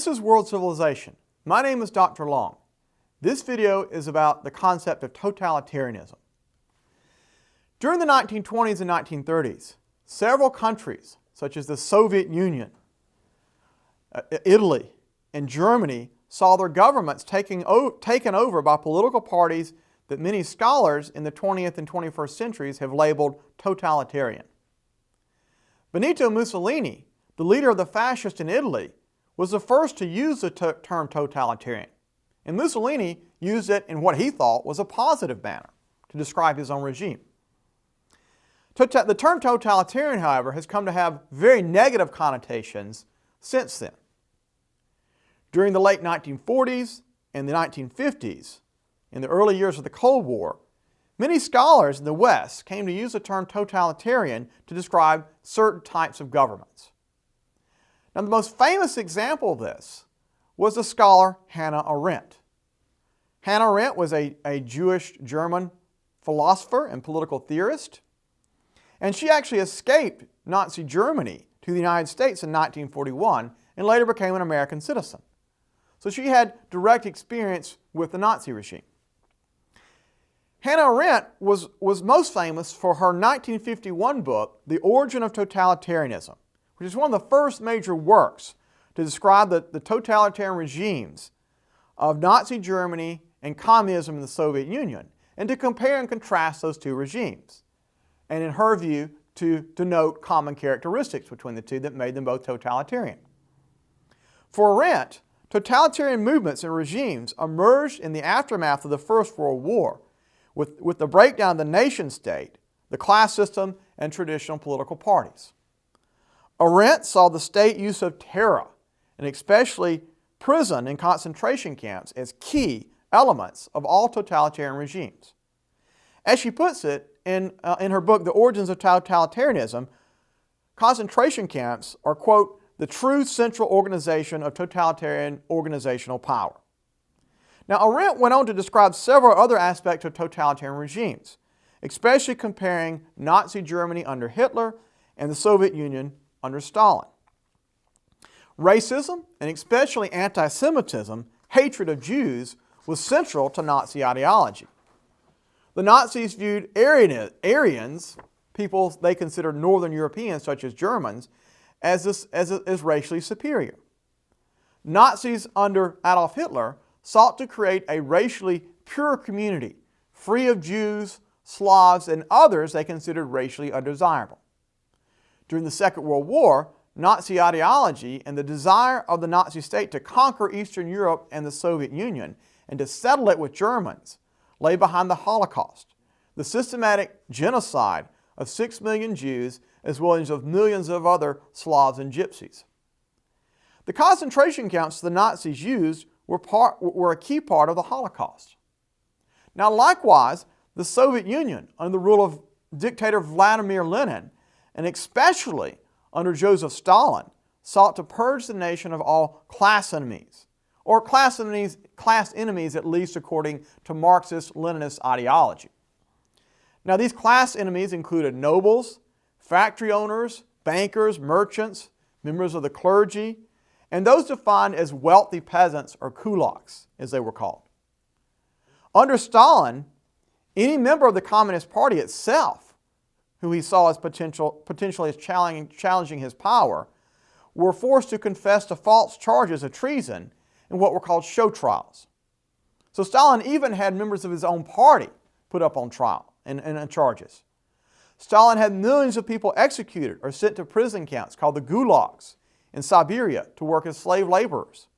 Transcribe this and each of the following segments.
This is World Civilization. My name is Dr. Long. This video is about the concept of totalitarianism. During the 1920s and 1930s, several countries, such as the Soviet Union, Italy, and Germany, saw their governments taken over by political parties that many scholars in the 20th and 21st centuries have labeled totalitarian. Benito Mussolini, the leader of the fascists in Italy, was the first to use the term totalitarian, and Mussolini used it in what he thought was a positive manner to describe his own regime. The term totalitarian, however, has come to have very negative connotations since then. During the late 1940s and the 1950s, in the early years of the Cold War, many scholars in the West came to use the term totalitarian to describe certain types of governments. Now, the most famous example of this was the scholar Hannah Arendt. Hannah Arendt was a Jewish German philosopher and political theorist, and she actually escaped Nazi Germany to the United States in 1941 and later became an American citizen. So she had direct experience with the Nazi regime. Hannah Arendt was most famous for her 1951 book, The Origin of Totalitarianism, which is one of the first major works to describe the totalitarian regimes of Nazi Germany and communism in the Soviet Union, and to compare and contrast those two regimes, and in her view, to denote common characteristics between the two that made them both totalitarian. For Arendt, totalitarian movements and regimes emerged in the aftermath of the First World War, with the breakdown of the nation-state, the class system, and traditional political parties. Arendt saw the state use of terror, and especially prison and concentration camps, as key elements of all totalitarian regimes. As she puts it in her book, The Origins of Totalitarianism, concentration camps are, quote, the true central organization of totalitarian organizational power. Now, Arendt went on to describe several other aspects of totalitarian regimes, especially comparing Nazi Germany under Hitler and the Soviet Union under Stalin. Racism, and especially anti-Semitism, hatred of Jews, was central to Nazi ideology. The Nazis viewed Aryans, people they considered Northern Europeans such as Germans, as racially superior. Nazis under Adolf Hitler sought to create a racially pure community, free of Jews, Slavs, and others they considered racially undesirable. During the Second World War, Nazi ideology and the desire of the Nazi state to conquer Eastern Europe and the Soviet Union and to settle it with Germans lay behind the Holocaust, the systematic genocide of 6 million Jews as well as of millions of other Slavs and Gypsies. The concentration camps the Nazis used were a key part of the Holocaust. Now, likewise, the Soviet Union, under the rule of dictator Vladimir Lenin, and especially under Joseph Stalin, sought to purge the nation of all class enemies, or class enemies at least according to Marxist-Leninist ideology. Now, these class enemies included nobles, factory owners, bankers, merchants, members of the clergy, and those defined as wealthy peasants, or kulaks, as they were called. Under Stalin, any member of the Communist Party itself, who he saw as potentially as challenging his power, were forced to confess to false charges of treason in what were called show trials. So Stalin even had members of his own party put up on trial and charges. Stalin had millions of people executed or sent to prison camps called the gulags in Siberia to work as slave laborers.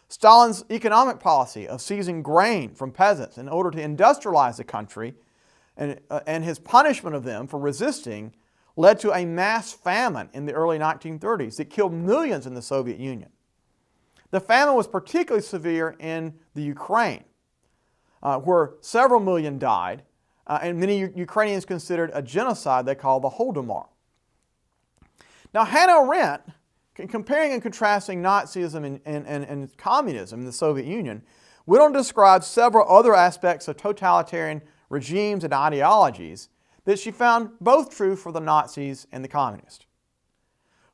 Stalin's economic policy of seizing grain from peasants in order to industrialize the country and his punishment of them for resisting led to a mass famine in the early 1930s that killed millions in the Soviet Union. The famine was particularly severe in the Ukraine, where several million died, and many Ukrainians considered a genocide they call the Holodomor. Now, Hannah Arendt, comparing and contrasting Nazism and communism in the Soviet Union, went on to describe several other aspects of totalitarian regimes and ideologies that she found both true for the Nazis and the communists.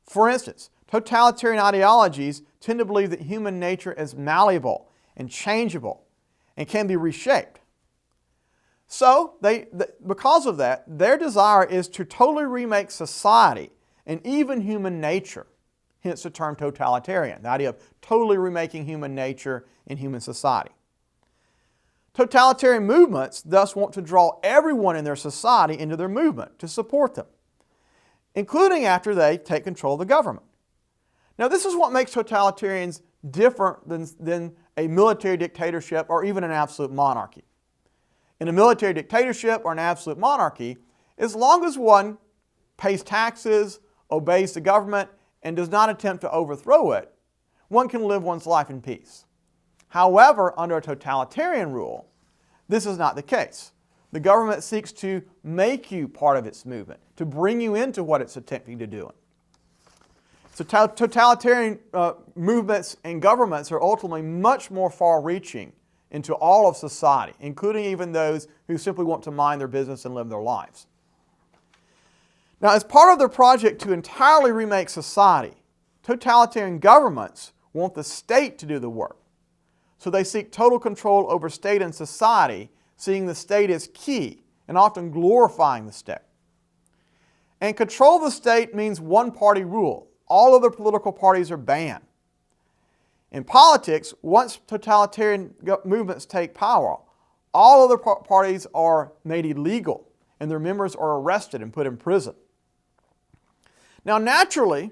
For instance, Totalitarian ideologies tend to believe that human nature is malleable and changeable and can be reshaped. So, because of that, their desire is to totally remake society and even human nature. Hence the term totalitarian, the idea of totally remaking human nature and human society. Totalitarian movements thus want to draw everyone in their society into their movement to support them, including after they take control of the government. Now, this is what makes totalitarians different than a military dictatorship or even an absolute monarchy. In a military dictatorship or an absolute monarchy, as long as one pays taxes, obeys the government, and does not attempt to overthrow it, one can live one's life in peace. However, under a totalitarian rule, this is not the case. The government seeks to make you part of its movement, to bring you into what it's attempting to do. So totalitarian movements and governments are ultimately much more far-reaching into all of society, including even those who simply want to mind their business and live their lives. Now, as part of their project to entirely remake society, totalitarian governments want the state to do the work. So they seek total control over state and society, seeing the state as key and often glorifying the state. And control of the state means one-party rule. All other political parties are banned. In politics, once totalitarian movements take power, all other parties are made illegal and their members are arrested and put in prison. Now, naturally,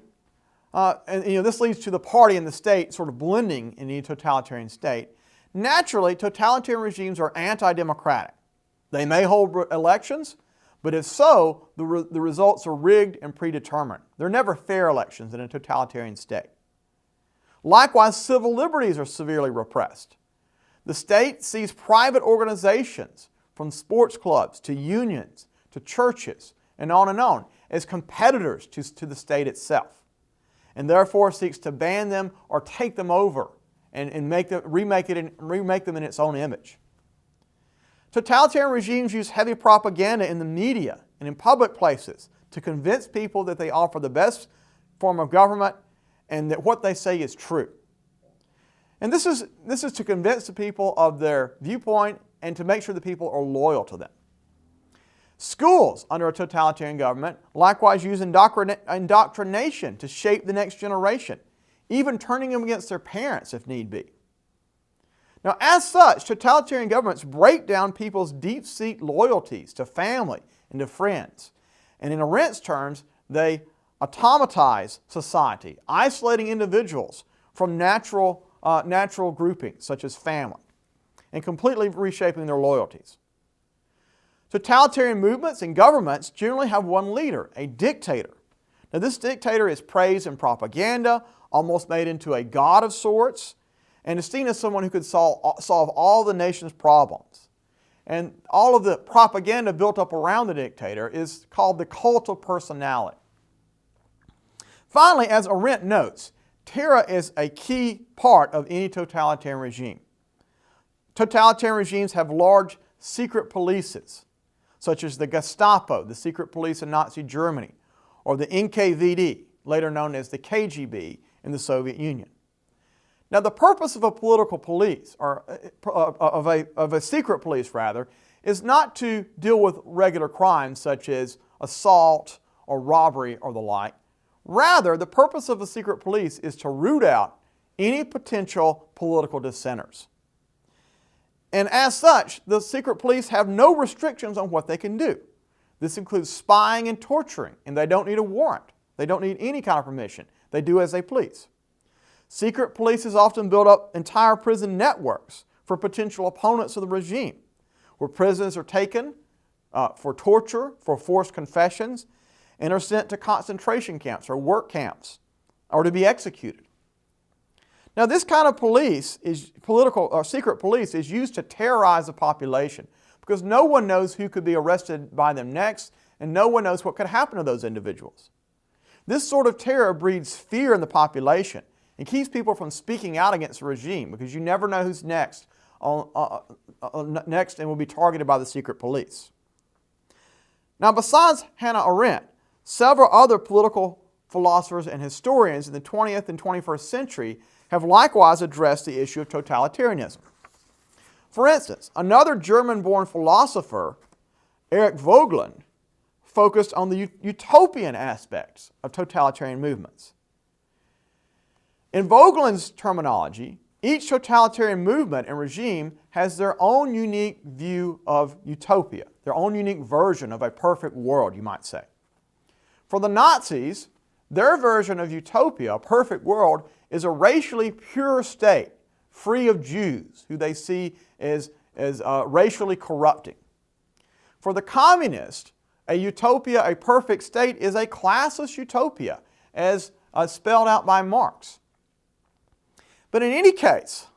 this leads to the party and the state sort of blending in a totalitarian state. Naturally, totalitarian regimes are anti-democratic. They may hold elections, but if so, the results are rigged and predetermined. They're never fair elections in a totalitarian state. Likewise, civil liberties are severely repressed. The state sees private organizations, from sports clubs to unions to churches and on, as competitors to the state itself, and therefore seeks to ban them or take them over and remake them in its own image. Totalitarian regimes use heavy propaganda in the media and in public places to convince people that they offer the best form of government and that what they say is true. And this is to convince the people of their viewpoint and to make sure the people are loyal to them. Schools under a totalitarian government likewise use indoctrination to shape the next generation, even turning them against their parents if need be. Now, as such, totalitarian governments break down people's deep-seated loyalties to family and to friends. And in Arendt's terms, they automatize society, isolating individuals from natural groupings such as family, and completely reshaping their loyalties. Totalitarian movements and governments generally have one leader, a dictator. Now, this dictator is praised in propaganda, almost made into a god of sorts, and is seen as someone who could solve all the nation's problems. And all of the propaganda built up around the dictator is called the cult of personality. Finally, as Arendt notes, terror is a key part of any totalitarian regime. Totalitarian regimes have large secret polices, such as the Gestapo, the secret police in Nazi Germany, or the NKVD, later known as the KGB in the Soviet Union. Now, the purpose of a political police, or of a secret police rather, is not to deal with regular crimes such as assault or robbery or the like. Rather, the purpose of a secret police is to root out any potential political dissenters. And as such, the secret police have no restrictions on what they can do. This includes spying and torturing, and they don't need a warrant. They don't need any kind of permission. They do as they please. Secret police often build up entire prison networks for potential opponents of the regime, where prisoners are taken for torture, for forced confessions, and are sent to concentration camps or work camps, or to be executed. Now, this kind of secret police is used to terrorize the population because no one knows who could be arrested by them next, and no one knows what could happen to those individuals. This sort of terror breeds fear in the population and keeps people from speaking out against the regime because you never know who's next and will be targeted by the secret police. Now, besides Hannah Arendt, several other political philosophers, and historians in the 20th and 21st century have likewise addressed the issue of totalitarianism. For instance, another German-born philosopher, Erich Voegelin, focused on the utopian aspects of totalitarian movements. In Voegelin's terminology, each totalitarian movement and regime has their own unique view of utopia, their own unique version of a perfect world, you might say. For the Nazis, their version of utopia, a perfect world, is a racially pure state, free of Jews, who they see as racially corrupting. For the communists, a utopia, a perfect state, is a classless utopia, as spelled out by Marx. But in any case,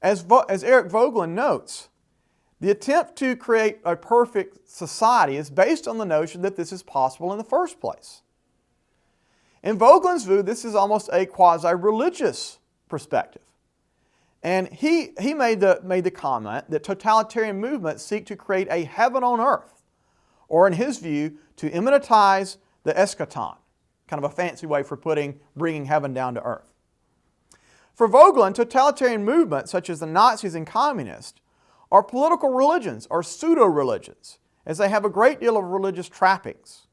as Erich Voegelin notes, the attempt to create a perfect society is based on the notion that this is possible in the first place. In Voegelin's view, this is almost a quasi-religious perspective. And he made the comment that totalitarian movements seek to create a heaven on earth, or in his view, to immanentize the eschaton, kind of a fancy way for bringing heaven down to earth. For Voegelin, totalitarian movements such as the Nazis and communists are political religions or pseudo-religions, as they have a great deal of religious trappings.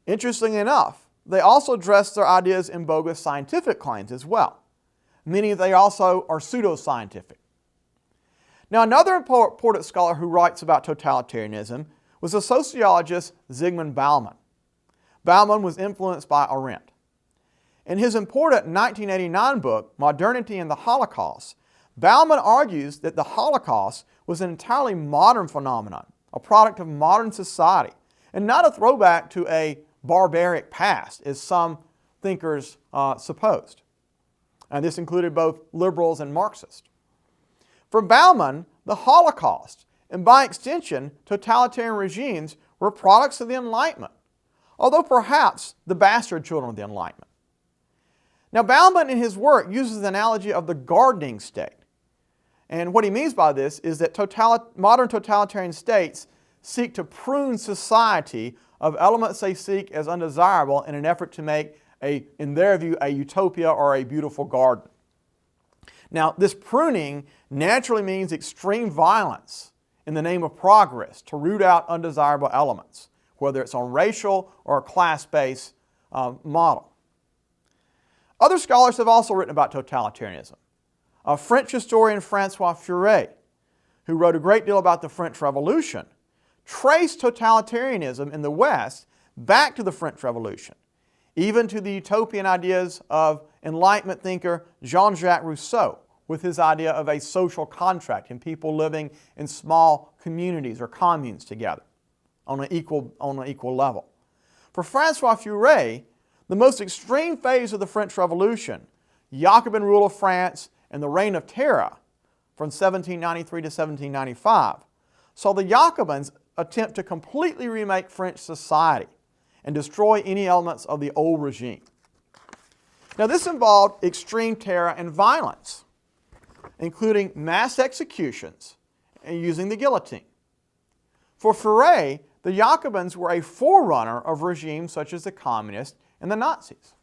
Interestingly enough, they also dress their ideas in bogus scientific claims as well, meaning they also are pseudo-scientific. Now, another important scholar who writes about totalitarianism was the sociologist Zygmunt Bauman. Bauman was influenced by Arendt. In his important 1989 book, Modernity and the Holocaust, Bauman argues that the Holocaust was an entirely modern phenomenon, a product of modern society, and not a throwback to a barbaric past, as some thinkers supposed. And this included both liberals and Marxists. For Bauman, the Holocaust, and by extension, totalitarian regimes, were products of the Enlightenment, although perhaps the bastard children of the Enlightenment. Now, Bauman in his work uses the analogy of the gardening state. And what he means by this is that modern totalitarian states seek to prune society of elements they seek as undesirable in an effort to make, in their view, a utopia or a beautiful garden. Now, this pruning naturally means extreme violence in the name of progress to root out undesirable elements, whether it's on racial or a class-based model. Other scholars have also written about totalitarianism. A French historian, François Furet, who wrote a great deal about the French Revolution, traced totalitarianism in the West back to the French Revolution, even to the utopian ideas of Enlightenment thinker Jean-Jacques Rousseau, with his idea of a social contract and people living in small communities or communes together on an equal level. For François Furet, the most extreme phase of the French Revolution, Jacobin rule of France and the Reign of Terror from 1793 to 1795, saw the Jacobins attempt to completely remake French society and destroy any elements of the old regime. Now, this involved extreme terror and violence, including mass executions and using the guillotine. For Furet, the Jacobins were a forerunner of regimes such as the communists and the Nazis.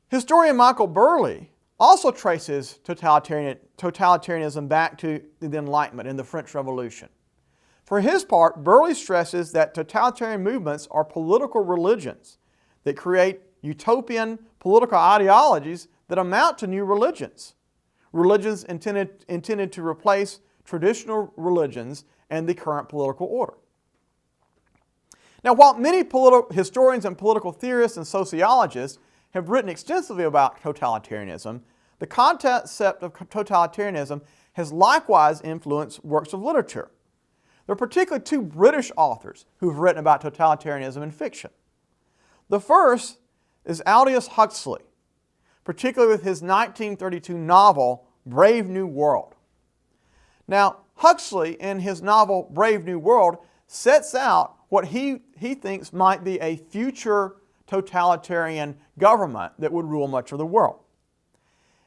Historian Michael Burleigh also traces totalitarianism back to the Enlightenment and the French Revolution. For his part, Burleigh stresses that totalitarian movements are political religions that create utopian political ideologies that amount to new religions, religions intended to replace traditional religions and the current political order. Now, while many historians and political theorists and sociologists have written extensively about totalitarianism, the concept of totalitarianism has likewise influenced works of literature. There are particularly two British authors who have written about totalitarianism in fiction. The first is Aldous Huxley, particularly with his 1932 novel, Brave New World. Now, Huxley, in his novel Brave New World, sets out what he thinks might be a future totalitarian government that would rule much of the world.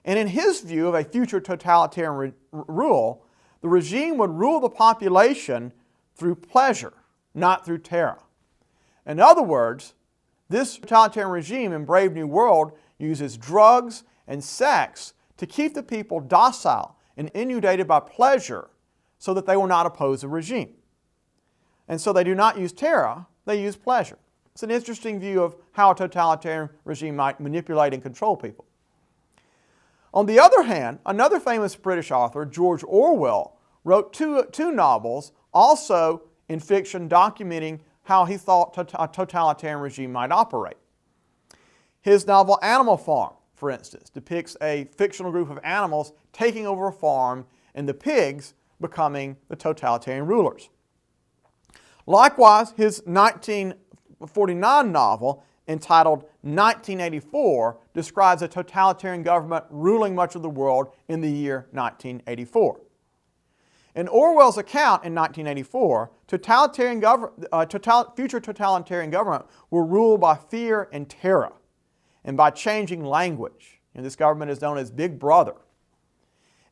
And in his view of a future totalitarian rule, the regime would rule the population through pleasure, not through terror. In other words, This totalitarian regime in Brave New World uses drugs and sex to keep the people docile and inundated by pleasure so that they will not oppose the regime. And so they do not use terror, they use pleasure. It's an interesting view of how a totalitarian regime might manipulate and control people. On the other hand, another famous British author, George Orwell, wrote two novels, also in fiction, documenting how he thought a totalitarian regime might operate. His novel Animal Farm, for instance, depicts a fictional group of animals taking over a farm and the pigs becoming the totalitarian rulers. Likewise, his 1949 novel, entitled 1984, describes a totalitarian government ruling much of the world in the year 1984. In Orwell's account in 1984, future totalitarian government will rule by fear and terror and by changing language. And this government is known as Big Brother.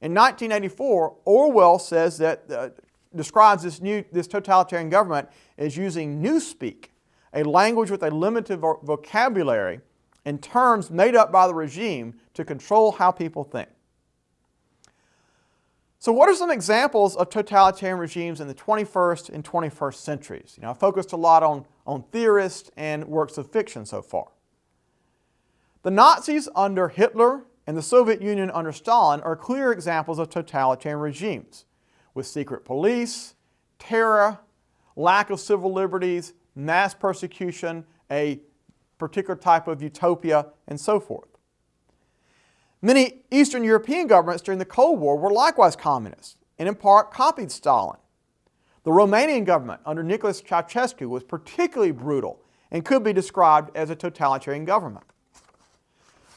In 1984, Orwell says that describes this totalitarian government as using newspeak, a language with a limited vocabulary and terms made up by the regime to control how people think. So what are some examples of totalitarian regimes in the 21st and 21st centuries? I focused a lot on theorists and works of fiction so far. The Nazis under Hitler and the Soviet Union under Stalin are clear examples of totalitarian regimes, with secret police, terror, lack of civil liberties, mass persecution, a particular type of utopia, and so forth. Many Eastern European governments during the Cold War were likewise communist, and in part copied Stalin. The Romanian government under Nicolas Ceausescu was particularly brutal and could be described as a totalitarian government.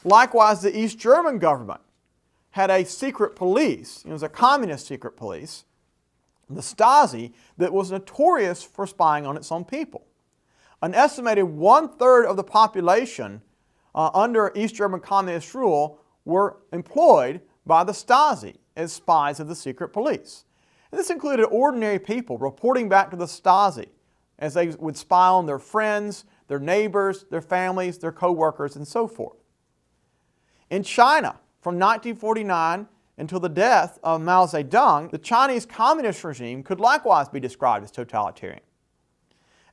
Likewise, the East German government had a secret police, it was a communist secret police, the Stasi, that was notorious for spying on its own people. An estimated 1/3 of the population under East German communist rule were employed by the Stasi as spies of the secret police. And this included ordinary people reporting back to the Stasi as they would spy on their friends, their neighbors, their families, their co-workers, and so forth. In China, from 1949 until the death of Mao Zedong, the Chinese communist regime could likewise be described as totalitarian.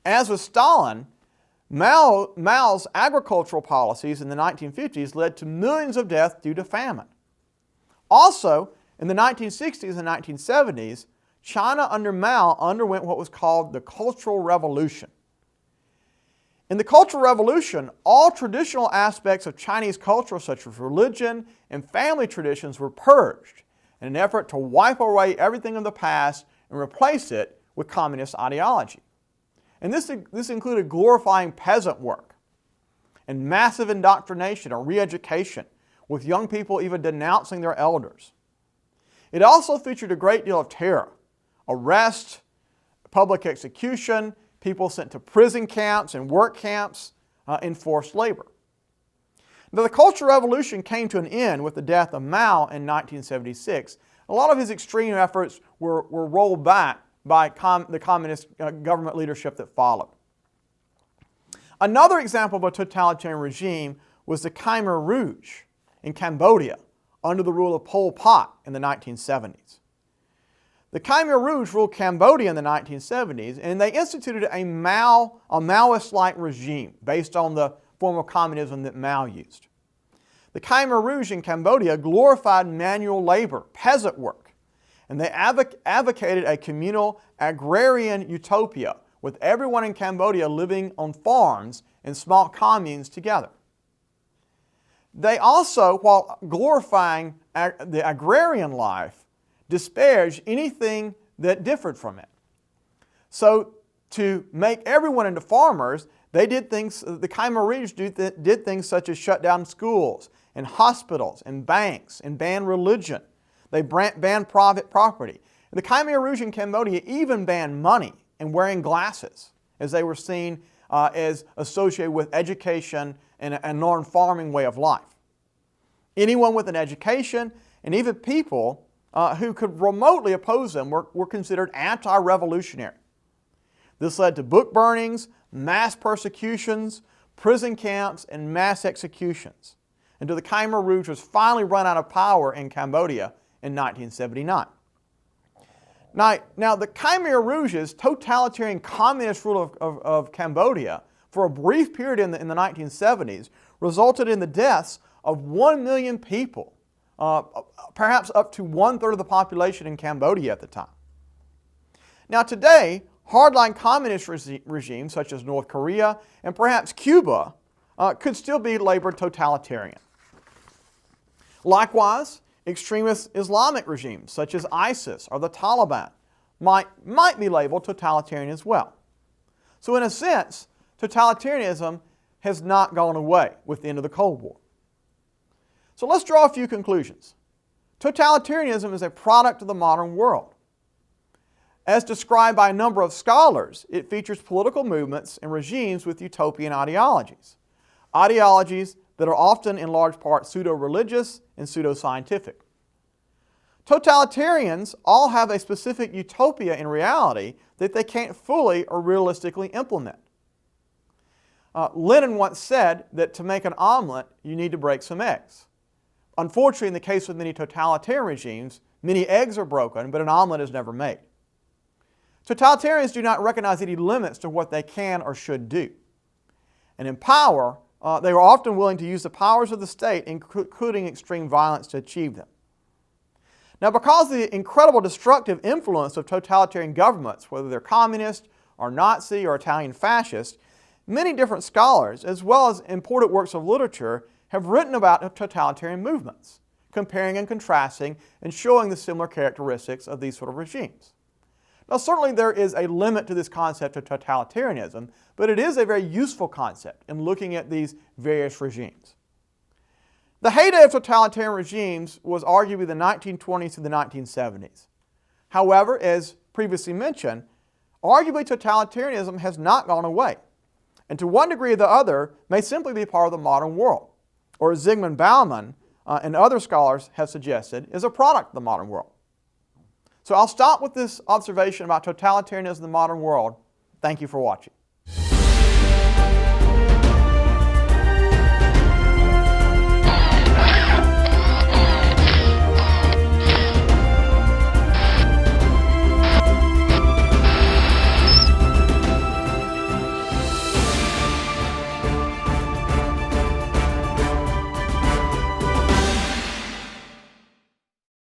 As with Stalin, Mao's agricultural policies in the 1950s led to millions of deaths due to famine. Also, in the 1960s and 1970s, China under Mao underwent what was called the Cultural Revolution. In the Cultural Revolution, all traditional aspects of Chinese culture, such as religion and family traditions, were purged in an effort to wipe away everything of the past and replace it with communist ideology. And this included glorifying peasant work and massive indoctrination or re-education, with young people even denouncing their elders. It also featured a great deal of terror, arrest, public execution, people sent to prison camps and work camps, enforced labor. Now, the Cultural Revolution came to an end with the death of Mao in 1976. A lot of his extreme efforts were rolled back by the communist government leadership that followed. Another example of a totalitarian regime was the Khmer Rouge in Cambodia under the rule of Pol Pot in the 1970s. The Khmer Rouge ruled Cambodia in the 1970s, and they instituted a Maoist-like regime based on the form of communism that Mao used. The Khmer Rouge in Cambodia glorified manual labor, peasant work, and they advocated a communal agrarian utopia with everyone in Cambodia living on farms in small communes together. They also, while glorifying the agrarian life, disparaged anything that differed from it. So to make everyone into farmers, the Khmer Rouge did things such as shut down schools and hospitals and banks and ban religion. They banned private property. The Khmer Rouge in Cambodia even banned money and wearing glasses, as they were seen as associated with education and a non-farming way of life. Anyone with an education, and even people who could remotely oppose them, were considered anti-revolutionary. This led to book burnings, mass persecutions, prison camps, and mass executions, until the Khmer Rouge was finally run out of power in Cambodia in 1979. Now the Khmer Rouge's totalitarian communist rule of Cambodia for a brief period in the 1970s resulted in the deaths of 1 million people, perhaps up to 1/3 of the population in Cambodia at the time. Now today, hardline communist regimes such as North Korea and perhaps Cuba could still be labeled totalitarian. Likewise, extremist Islamic regimes such as ISIS or the Taliban might be labeled totalitarian as well. So in a sense, totalitarianism has not gone away with the end of the Cold War. So let's draw a few conclusions. Totalitarianism is a product of the modern world. As described by a number of scholars, it features political movements and regimes with utopian ideologies. Ideologies that are often in large part pseudo-religious and pseudo-scientific. Totalitarians all have a specific utopia in reality that they can't fully or realistically implement. Lenin once said that to make an omelet, you need to break some eggs. Unfortunately, in the case of many totalitarian regimes, many eggs are broken, but an omelet is never made. Totalitarians do not recognize any limits to what they can or should do. And in power, they are often willing to use the powers of the state, including extreme violence, to achieve them. Now, because of the incredible destructive influence of totalitarian governments, whether they're communist or Nazi or Italian fascist, many different scholars, as well as important works of literature, have written about totalitarian movements, comparing and contrasting and showing the similar characteristics of these sort of regimes. Now, certainly there is a limit to this concept of totalitarianism, but it is a very useful concept in looking at these various regimes. The heyday of totalitarian regimes was arguably the 1920s to the 1970s. However, as previously mentioned, arguably totalitarianism has not gone away, and to one degree or the other may simply be part of the modern world, or as Zygmunt Bauman and other scholars have suggested, is a product of the modern world. So I'll stop with this observation about totalitarianism in the modern world. Thank you for watching.